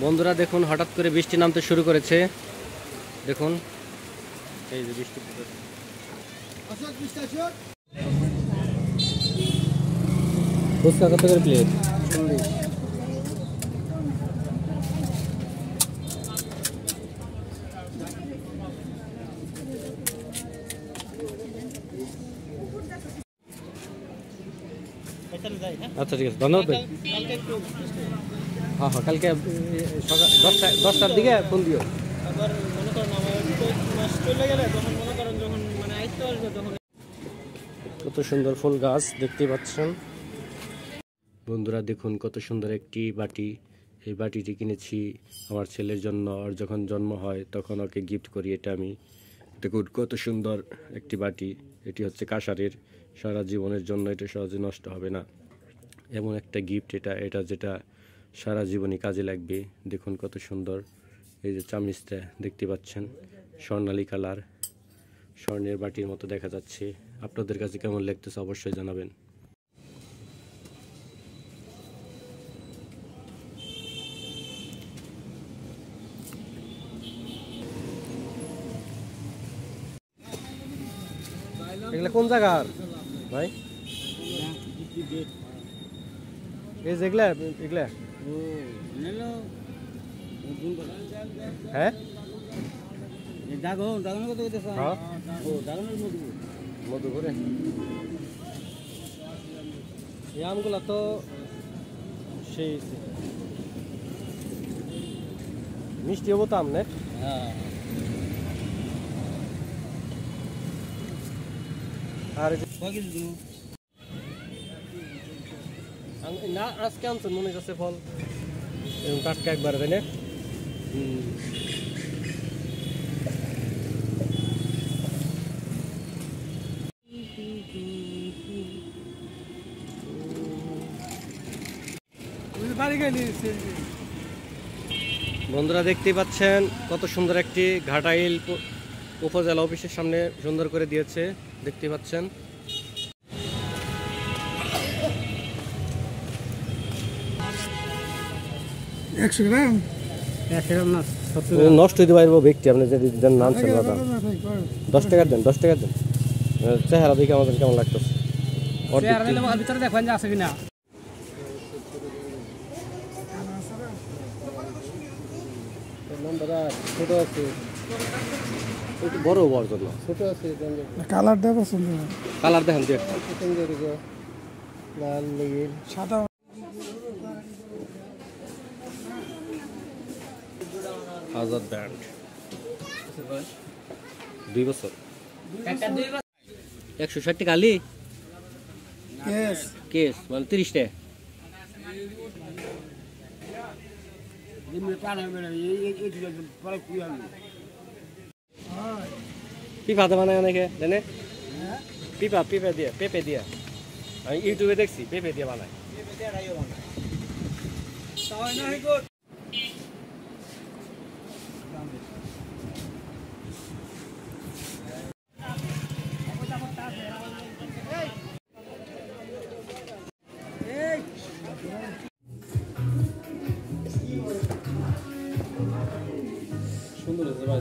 বন্ধুরা দেখুন হঠাৎ করে বৃষ্টি নামতে শুরু করেছে। দেখুন এই যে বৃষ্টি ফুচকা কত করে প্লেট? আচ্ছা ঠিক আছে, ধন্যবাদ ভাই। হ্যাঁ হ্যাঁ, কালকে সকাল 10টার দিকে ফোন দিও। কত সুন্দর ফুল গাছ দেখতে পাচ্ছেন বন্ধুরা। দেখুন কত সুন্দর একটি বাটি। এই বাটিটি কিনেছি আমার ছেলের জন্য। আর যখন জন্ম হয় তখন ওকে গিফট করি এটা আমি। দেখুন কত সুন্দর একটি বাটি। এটি হচ্ছে কাঁসারের, সারা জীবনের জন্য এটা সহজে নষ্ট হবে না। এমন একটা গিফট এটা যেটা সারা জীবনই কাজে লাগবে। দেখুন কত সুন্দর। এই যে চামচটা দেখতে পাচ্ছেন, স্বর্ণালী কালার, স্বর্ণের বাটির মতো দেখা যাচ্ছে। আপনাদের কাছে কেমন লাগতেছে অবশ্যই জানাবেন। এগুলা কোন জায়গার ভাই? এই যেগুলা এগুলা হ্যাঁ মধুপুরে এই আমগুলা তো সেই মিষ্টি হবো তো আমনে। আর না আজকে আনছেন মনে হচ্ছে ফল টাটকা একবার, তাই না? বন্ধুরা দেখতেই পাচ্ছেন কত সুন্দর একটি ঘাটাইল উপজেলা অফিসের সামনে সুন্দর করে দিয়েছে, দেখতে পাচ্ছেন। নষ্ট হইতে পারবো ব্যক্তি আপনি যদি নামছেন না 10 টাকা দেন, 10 টাকা দেন। চেহারা দেখে আমাদের কেমন লাগতেছে ভিতরে দেখবেন যে আছে কিনা। ছোট আছে, একটু বড় হওয়ার জন্য ছোট আছে। কালার কালার দেখেন লাল নীল সাদা। আজাদ ব্যান্ড 2 বছর 160 টাকা আলি কেস মানে 30 টাকা। পিপা তো বানায় অনেকে জানে, পিপা দিয়ে পেঁপে দিয়ে আমি ইউটিউবে দেখছি পেঁপে দিয়ে বানায়। সুন্দর হয়েছে ভাই।